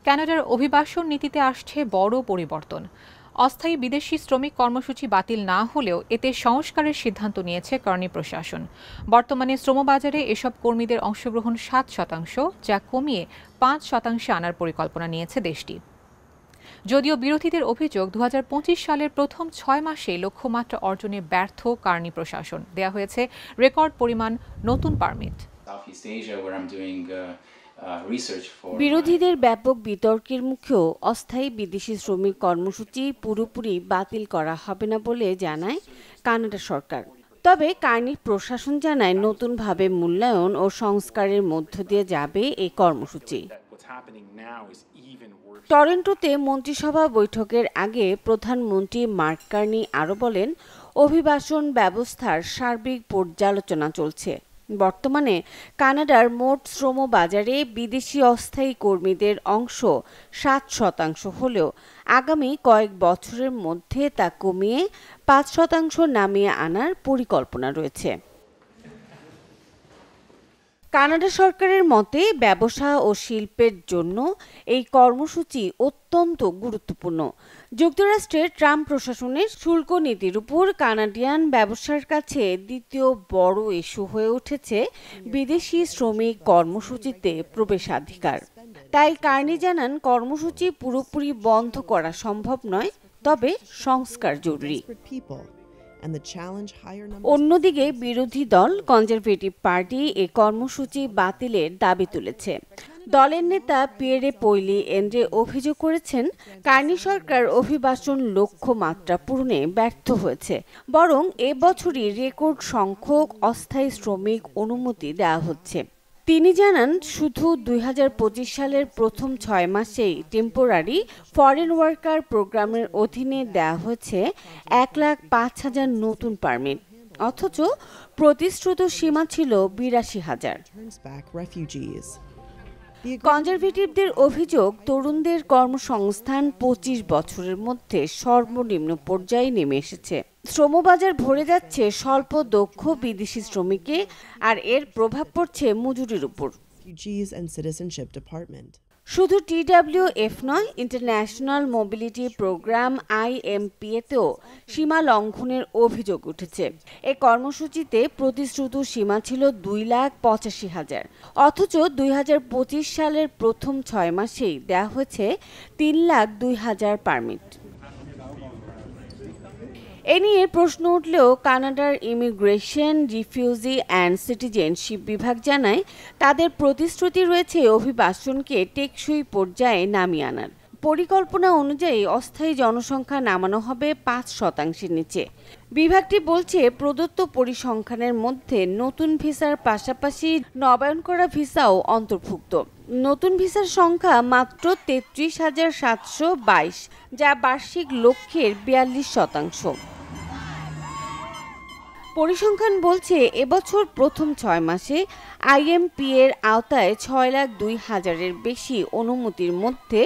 কানাডার অভিবাসন নীতিতে আসছে বড় পরিবর্তন। অস্থায়ী বিদেশি শ্রমিক কর্মসূচি বাতিল না হলেও এতে সংস্কারের সিদ্ধান্ত নিয়েছে কার্নি প্রশাসন। বর্তমানে শ্রমবাজারে এসব কর্মীদের অংশগ্রহণ 7%, যা কমিয়ে 5% আনার পরিকল্পনা নিয়েছে দেশটি। যদিও বিরোধীদের অভিযোগ 2025 সালের প্রথম 6 মাসে লক্ষ্যমাত্রা অর্জনে ব্যর্থ কার্নি প্রশাসন, দেয়া হয়েছে রেকর্ড পরিমাণ নতুন পারমিট। বিরোধীদের ব্যাপক বিতর্কের মুখেও অস্থায়ী বিদেশি শ্রমিক কর্মসূচি পুরোপুরি বাতিল করা হবে না বলে জানায় কানাডা সরকার। তবে কার্নির প্রশাসন জানায় নতুনভাবে মূল্যায়ন ও সংস্কারের মধ্য দিয়ে যাবে এই কর্মসূচি। টরন্টোতে মন্ত্রিসভা বৈঠকের আগে প্রধানমন্ত্রী মার্ক কার্নি আরও বলেন, অভিবাসন ব্যবস্থার সার্বিক পর্যালোচনা চলছে। বর্তমানে কানাডার মোট শ্রম বাজারে বিদেশি অস্থায়ী কর্মীদের অংশ 7% হলেও আগামী কয়েক বছরের মধ্যে তা কমিয়ে 5% নামিয়ে আনার পরিকল্পনা রয়েছে। কানাডা সরকারের মতে ব্যবসা ও শিল্পের জন্য এই কর্মসূচি অত্যন্ত গুরুত্বপূর্ণ। যুক্তরাষ্ট্রের ট্রাম্প প্রশাসনের শুল্ক নীতির উপর কানাডিয়ান ব্যবসার কাছে দ্বিতীয় বড় ইস্যু হয়ে উঠেছে বিদেশি শ্রমিক কর্মসূচিতে প্রবেশাধিকার। তাই কার্নি জানান, কর্মসূচি পুরোপুরি বন্ধ করা সম্ভব নয়, তবে সংস্কার জরুরি। অন্যদিকে বিরোধী দল কনজারভেটিভ পার্টি এই কর্মসূচি বাতিলের দাবি তুলেছে। দলের নেতা পিয়েরে পৈলি এন্ড্রে অভিযোগ করেছেন, কার্নি সরকার অভিবাসন লক্ষ্যমাত্রা পূরণে ব্যর্থ হয়েছে, বরং এবছরই রেকর্ড সংখ্যক অস্থায়ী শ্রমিক অনুমতি দেওয়া হচ্ছে। তিনি জানান, শুধু 2025 সালের প্রথম 6 মাসেই টেম্পোরারি ফরেন ওয়ার্কার প্রোগ্রামের অধীনে দেওয়া হয়েছে 1,05,000 নতুন পারমিট, অথচ প্রতিশ্রুত সীমা ছিল 82,000। কনজারভেটিভদের অভিযোগ, তরুণদের কর্মসংস্থান 25 বছরের মধ্যে সর্বনিম্ন পর্যায়ে নেমে এসেছে। শ্রমবাজার ভরে যাচ্ছে স্বল্প দক্ষ বিদেশি শ্রমিকে, আর এর প্রভাব পড়ছে মজুরির উপর। শুধু TWF নয়, ইন্টারন্যাশনাল মোবিলিটি প্রোগ্রাম IMPA-তেও সীমা লঙ্ঘনের অভিযোগ উঠেছে। এই কর্মসূচিতে প্রতিশ্রুত সীমা ছিল 2,85,000, অথচ 2025 সালের প্রথম 6 মাসেই দেওয়া হয়েছে 3,02,000 পারমিট। এ নিয়ে প্রশ্ন উঠলেও কানাডার ইমিগ্রেশন, রিফিউজি অ্যান্ড সিটিজেনশিপ বিভাগ জানায়, তাদের প্রতিশ্রুতি রয়েছে অভিবাসনকে টেকসই পর্যায়ে নামিয়ে আনার। পরিকল্পনা অনুযায়ী অস্থায়ী জনসংখ্যা নামানো হবে 5%-এর নিচে। বিভাগটি বলছে, প্রদত্ত পরিসংখ্যানের মধ্যে নতুন ভিসার পাশাপাশি নবায়ন করা ভিসাও অন্তর্ভুক্ত। নতুন ভিসার সংখ্যা মাত্র 33,722, যা বার্ষিক লক্ষ্যের 42%। পরিসংখ্যান বলছে, এবছর প্রথম 6 মাসে IMPA-এর আওতায় 6,02,000-এর বেশি অনুমতির মধ্যে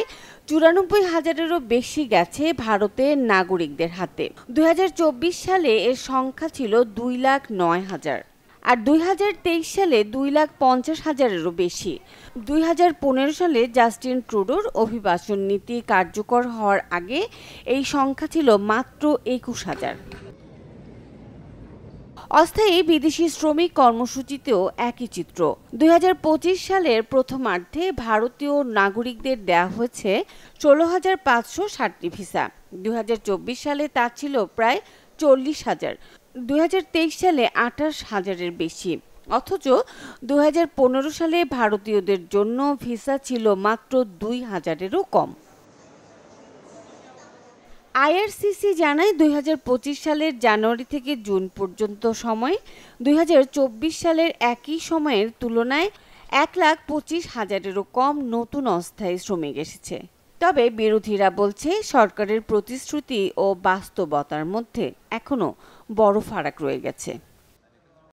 94,000-এরও বেশি গেছে ভারতের নাগরিকদের হাতে। 2024 সালে এর সংখ্যা ছিল 2,09,000, আর 2023 সালে 2,50,000-এরও বেশি। 2015 সালে জাস্টিন ট্রুডোর অভিবাসন নীতি কার্যকর হওয়ার আগে এই সংখ্যা ছিল মাত্র 21,000। অস্থায়ী বিদেশি শ্রমিক কর্মসূচিতেও একই চিত্র। 2025 সালের প্রথমার্ধে ভারতীয় নাগরিকদের দেওয়া হয়েছে 16,560টি ভিসা। 2024 সালে তা ছিল প্রায় 40,000, 2023 সালে 28,000-এর বেশি, অথচ 2015 সালে ভারতীয়দের জন্য ভিসা ছিল মাত্র 2,000-এরও কম। IRCC জানায়, 2025 সালের জানুয়ারি থেকে জুন পর্যন্ত সময় 2024 সালের একই সময়ের তুলনায় 1,25,000-এরও কম নতুন অস্থায়ী শ্রমিক এসেছে। তবে বিরোধীরা বলছে, সরকারের প্রতিশ্রুতি ও বাস্তবতার মধ্যে এখনো বড় ফারাক রয়ে গেছে।